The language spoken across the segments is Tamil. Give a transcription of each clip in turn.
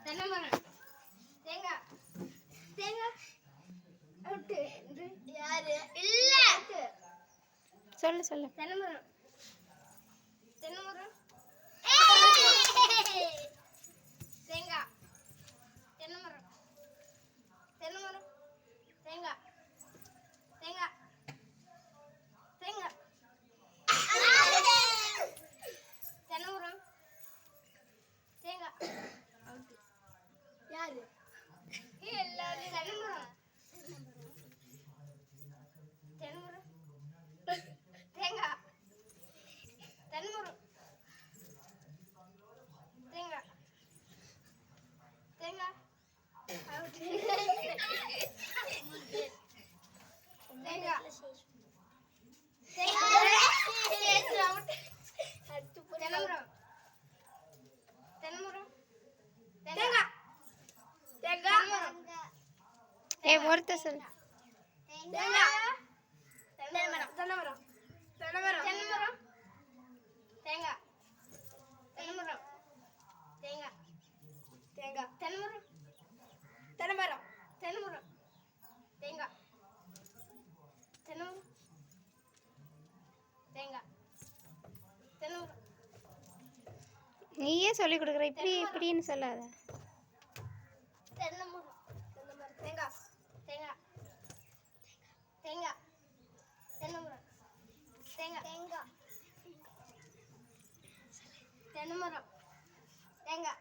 தென்னமரம் தேங்காய் தேங்காய் அவுட்டு யாரு இல்ல சொல்லு சொல்லு. தென்னமரம் தென்னமரம் தேங்காய் தென்னமரம் தென்னமரம் தேங்காய் தேங்காய் தேங்காய் தென்னமரம் தேங்காய் யாரு எல்லாரும் தென்னமரம் தென்னமரம் தேங்காய் தென்னமரம் தேங்காய் தேங்காய் தென்னமரம் தென்னமரம் தேங்காய் தேங்காய் ஒருத்த சொல்லு. தேங்காய் தென்னமரம் தென்னமரம் தென்னமரம் தென்னமரம் தேங்காய் தென்னமரம் தேங்காய் தேங்காய் தென்னமரம் தென்னமரம் தென்னமரம் தேங்காய் தென்னமரம் தேங்காய் தென்னமரம் நீயே சொல்லி கொடுக்குற, இப்படின்னு சொல்லாத. தென்னமரம் தென்னமரம் தேங்காய் தேங்காய் தேங்காய் தென்னமரம் தேங்காய் தேங்காய் தென்னமரம் தேங்காய்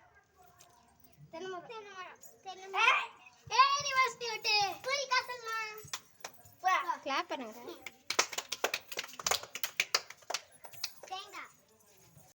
தென்னமரம் தென்னமரம் தென்னமரம் ஏய் யூனிவர்சிட்டி விட்டு போய் காசல்மா கிளாப் பண்ணுங்க.